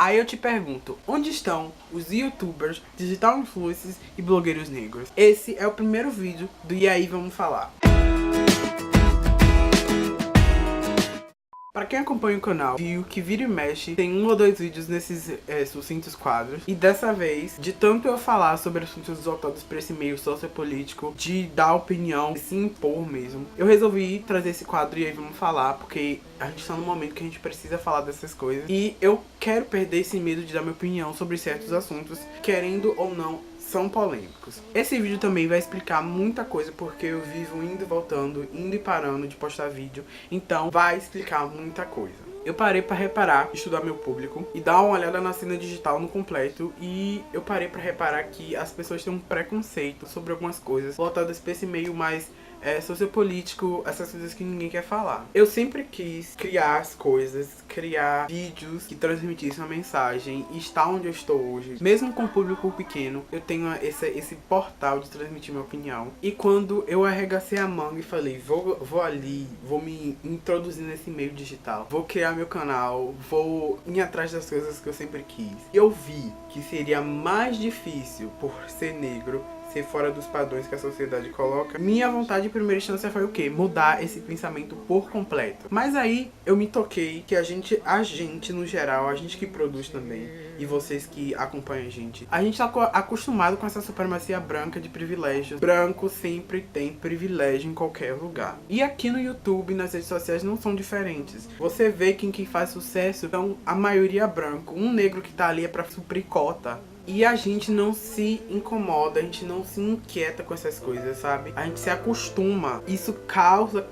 Aí eu te pergunto, onde estão os youtubers, digital influencers e blogueiros negros? Esse é o primeiro vídeo do E aí vamos falar. Pra quem acompanha o canal, viu que vira e mexe tem 1 ou 2 vídeos nesses sucintos quadros. E dessa vez, de tanto eu falar sobre assuntos voltados pra esse meio sociopolítico, de dar opinião, de se impor mesmo, eu resolvi trazer esse quadro e aí vamos falar, porque a gente tá num momento que a gente precisa falar dessas coisas. E eu quero perder esse medo de dar minha opinião sobre certos assuntos, querendo ou não, são polêmicos. Esse vídeo também vai explicar muita coisa, porque eu vivo indo e voltando, indo e parando de postar vídeo, então vai explicar muita coisa. Eu parei pra reparar, estudar meu público e dar uma olhada na cena digital no completo, e eu parei pra reparar que as pessoas têm um preconceito sobre algumas coisas voltadas pra esse meio mais sociopolítico, essas coisas que ninguém quer falar. Eu sempre quis criar as coisas, criar vídeos que transmitissem uma mensagem e estar onde eu estou hoje. Mesmo com um público pequeno, eu tenho esse portal de transmitir minha opinião. E quando eu arregacei a manga e falei, vou ali, vou me introduzir nesse meio digital, vou criar meu canal, vou ir atrás das coisas que eu sempre quis. E eu vi que seria mais difícil por ser negro, ser fora dos padrões que a sociedade coloca. Minha vontade em primeira instância foi o quê? Mudar esse pensamento por completo. Mas aí eu me toquei que a gente no geral, a gente que produz também, e vocês que acompanham a gente tá acostumado com essa supremacia branca de privilégios. Branco sempre tem privilégio em qualquer lugar. E aqui no YouTube, nas redes sociais, não são diferentes. Você vê que quem faz sucesso, então a maioria é branco. Um negro que tá ali é pra suprir cota. E a gente não se incomoda, a gente não se inquieta com essas coisas, sabe? A gente se acostuma. Isso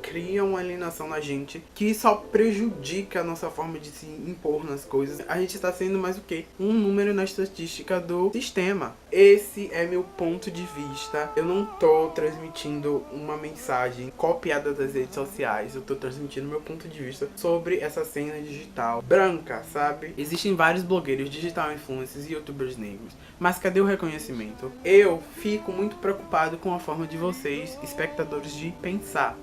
cria uma alienação na gente que só prejudica a nossa forma de se impor nas coisas. A gente está sendo mais o quê? Um número na estatística do sistema. Esse é meu ponto de vista. Eu não tô transmitindo uma mensagem copiada das redes sociais. Eu tô transmitindo meu ponto de vista sobre essa cena digital branca, sabe? Existem vários blogueiros, digital influencers e youtubers negros. Mas cadê o reconhecimento? Eu fico muito preocupado com a forma de vocês, espectadores, de pensar.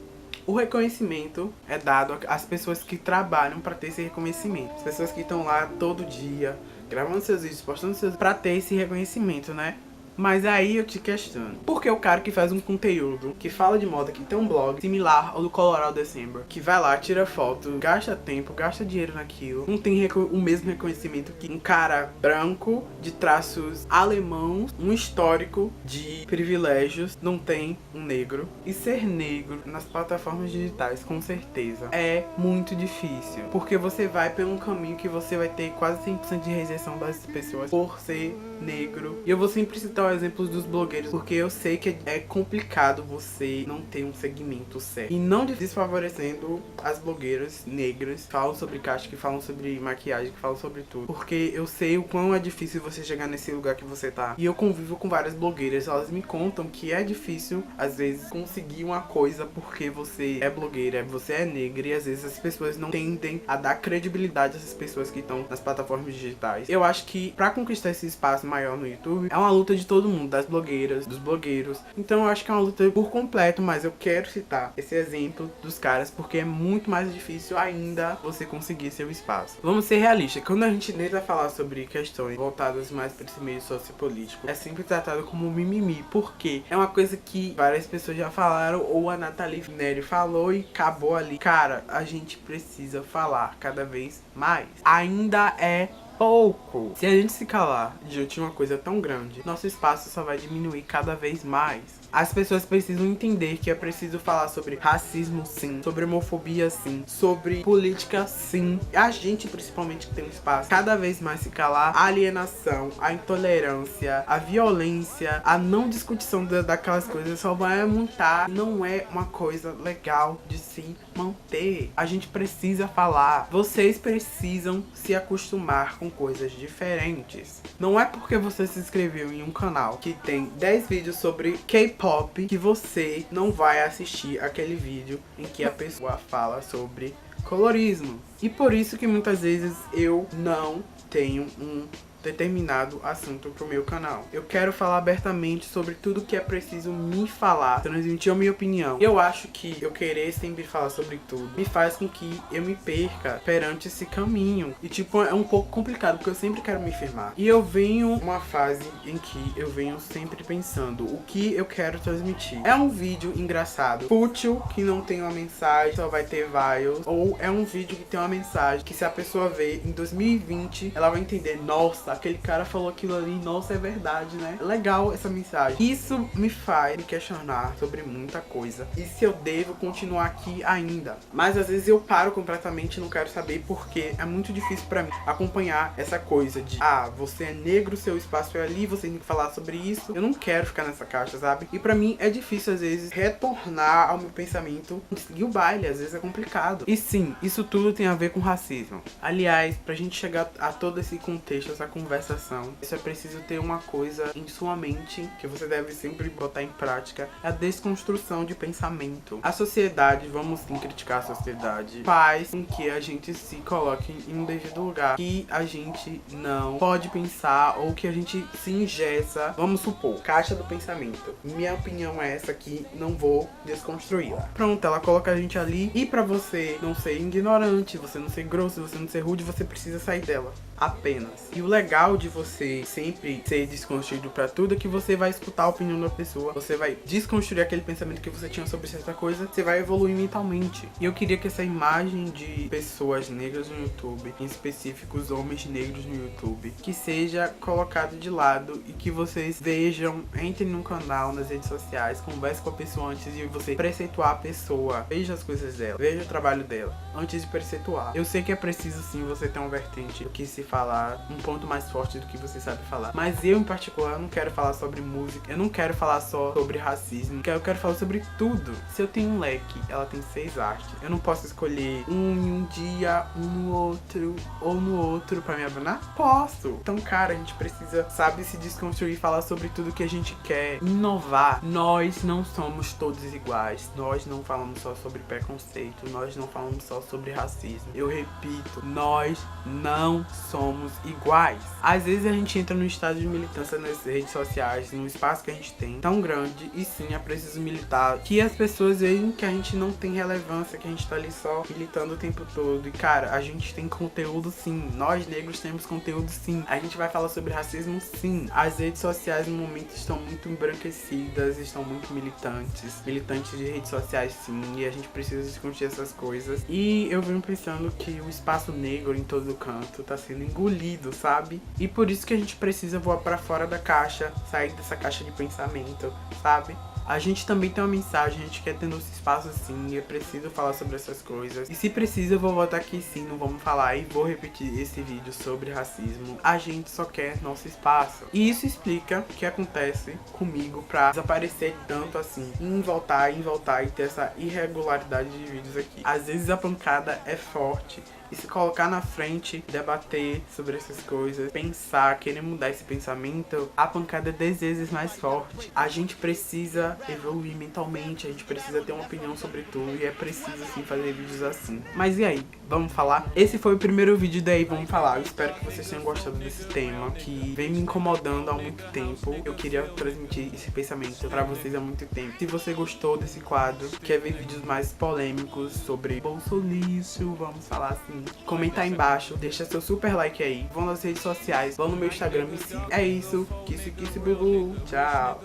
O reconhecimento é dado às pessoas que trabalham para ter esse reconhecimento. As pessoas que estão lá todo dia, gravando seus vídeos, postando seus... para ter esse reconhecimento, né? Mas aí eu te questiono, por que o cara que faz um conteúdo, que fala de moda, que tem um blog similar ao do Colorado December, que vai lá, tira foto, gasta tempo, gasta dinheiro naquilo, não tem o mesmo reconhecimento que um cara branco, de traços alemãos, um histórico de privilégios, não tem um negro? E ser negro nas plataformas digitais, com certeza, é muito difícil, porque você vai por um caminho que você vai ter quase 100% de rejeição das pessoas por ser negro. E eu vou sempre citar exemplos dos blogueiros, porque eu sei que é complicado você não ter um segmento certo. E não desfavorecendo as blogueiras negras que falam sobre caixa, que falam sobre maquiagem, que falam sobre tudo. Porque eu sei o quão é difícil você chegar nesse lugar que você tá. E eu convivo com várias blogueiras, elas me contam que é difícil, às vezes, conseguir uma coisa porque você é blogueira, você é negra, e às vezes as pessoas não tendem a dar credibilidade a essas pessoas que estão nas plataformas digitais. Eu acho que pra conquistar esse espaço maior no YouTube, é uma luta de todo mundo, das blogueiras, dos blogueiros. Então eu acho que é uma luta por completo, mas eu quero citar esse exemplo dos caras porque é muito mais difícil ainda você conseguir seu espaço. Vamos ser realistas, quando a gente tenta falar sobre questões voltadas mais para esse meio sociopolítico, é sempre tratado como mimimi, porque é uma coisa que várias pessoas já falaram, ou a Nathalie Neri falou e acabou ali. Cara, a gente precisa falar cada vez mais. Ainda é pouco. Se a gente se calar diante de uma coisa tão grande, nosso espaço só vai diminuir cada vez mais. As pessoas precisam entender que é preciso falar sobre racismo, sim, sobre homofobia, sim, sobre política, sim. A gente, principalmente, que tem um espaço, cada vez mais se calar, a alienação, a intolerância, a violência, a não discussão daquelas coisas só vai aumentar. Não é uma coisa legal de se manter. A gente precisa falar. Vocês precisam se acostumar com coisas diferentes. Não é porque você se inscreveu em um canal que tem 10 vídeos sobre K-pop que você não vai assistir aquele vídeo em que a pessoa fala sobre colorismo. E por isso que muitas vezes eu não tenho um determinado assunto pro meu canal. Eu quero falar abertamente sobre tudo que é preciso me falar, transmitir a minha opinião. Eu acho que eu querer sempre falar sobre tudo me faz com que eu me perca perante esse caminho. E tipo, é um pouco complicado, porque eu sempre quero me firmar. E eu venho uma fase em que eu venho sempre pensando o que eu quero transmitir. É um vídeo engraçado, fútil, que não tem uma mensagem, só vai ter views, ou é um vídeo que tem uma mensagem que, se a pessoa ver em 2020, ela vai entender, nossa, aquele cara falou aquilo ali, nossa, é verdade, né? É legal essa mensagem. Isso me faz me questionar sobre muita coisa, e se eu devo continuar aqui ainda. Mas às vezes eu paro completamente e não quero saber, porque é muito difícil pra mim acompanhar essa coisa de, você é negro, seu espaço é ali, você tem que falar sobre isso. Eu não quero ficar nessa caixa, sabe? E pra mim é difícil às vezes retornar ao meu pensamento e seguir o baile, às vezes é complicado. E sim, isso tudo tem a ver com racismo. Aliás, pra gente chegar a todo esse contexto, essa conversação, isso é preciso ter uma coisa em sua mente que você deve sempre botar em prática: a desconstrução de pensamento. A sociedade, vamos sim criticar a sociedade, faz com que a gente se coloque em um devido lugar que a gente não pode pensar, ou que a gente se engessa. Vamos supor, caixa do pensamento. Minha opinião é essa aqui, não vou desconstruí-la. Pronto, ela coloca a gente ali, e pra você não ser ignorante, você não ser grosso, você não ser rude, você precisa sair dela. Apenas. E o legal de você sempre ser desconstruído pra tudo é que você vai escutar a opinião da pessoa, você vai desconstruir aquele pensamento que você tinha sobre certa coisa, você vai evoluir mentalmente. E eu queria que essa imagem de pessoas negras no YouTube, em específico os homens negros no YouTube, que seja colocado de lado, e que vocês vejam, entrem no canal, nas redes sociais, converse com a pessoa antes de você preceptuar a pessoa. Veja as coisas dela, veja o trabalho dela antes de preceptuar. Eu sei que é preciso sim você ter uma vertente do que se falar, um ponto mais forte do que você sabe falar, mas eu em particular não quero falar sobre música, eu não quero falar só sobre racismo, eu quero falar sobre tudo. Se eu tenho um leque, ela tem 6 artes, eu não posso escolher um em um dia, um no outro, ou no outro pra me abanar? Posso! Então, cara, a gente precisa, sabe, se desconstruir, falar sobre tudo que a gente quer, inovar. Nós não somos todos iguais, nós não falamos só sobre preconceito, nós não falamos só sobre racismo. Eu repito, nós não somos iguais. Às vezes a gente entra no estado de militância nas redes sociais, no espaço que a gente tem tão grande, e sim, é preciso militar, que as pessoas veem que a gente não tem relevância, que a gente tá ali só militando o tempo todo. E cara, a gente tem conteúdo sim, nós negros temos conteúdo sim, a gente vai falar sobre racismo sim. As redes sociais no momento estão muito embranquecidas, estão muito militantes de redes sociais sim, e a gente precisa discutir essas coisas. E eu venho pensando que o espaço negro em todo canto tá sendo engolido, sabe? E por isso que a gente precisa voar pra fora da caixa, sair dessa caixa de pensamento, sabe? A gente também tem uma mensagem, a gente quer ter nosso espaço sim, e é preciso falar sobre essas coisas. E se precisa, eu vou voltar aqui sim, não vamos falar, e vou repetir esse vídeo sobre racismo. A gente só quer nosso espaço. E isso explica o que acontece comigo pra desaparecer tanto assim, em voltar e ter essa irregularidade de vídeos aqui. Às vezes a pancada é forte, e se colocar na frente, debater sobre essas coisas, pensar, querer mudar esse pensamento, a pancada é 10 vezes mais forte. A gente precisa evoluir mentalmente, a gente precisa ter uma opinião sobre tudo, e é preciso sim fazer vídeos assim. Mas e aí, vamos falar? Esse foi o primeiro vídeo daí, vamos falar. Eu espero que vocês tenham gostado desse tema, que vem me incomodando há muito tempo. Eu queria transmitir esse pensamento pra vocês há muito tempo. Se você gostou desse quadro, quer ver vídeos mais polêmicos sobre bolsolixo, vamos falar assim, comenta aí embaixo, deixa seu super like aí, vão nas redes sociais, vão no meu Instagram, me siga. É isso, kiss kiss bubu, tchau.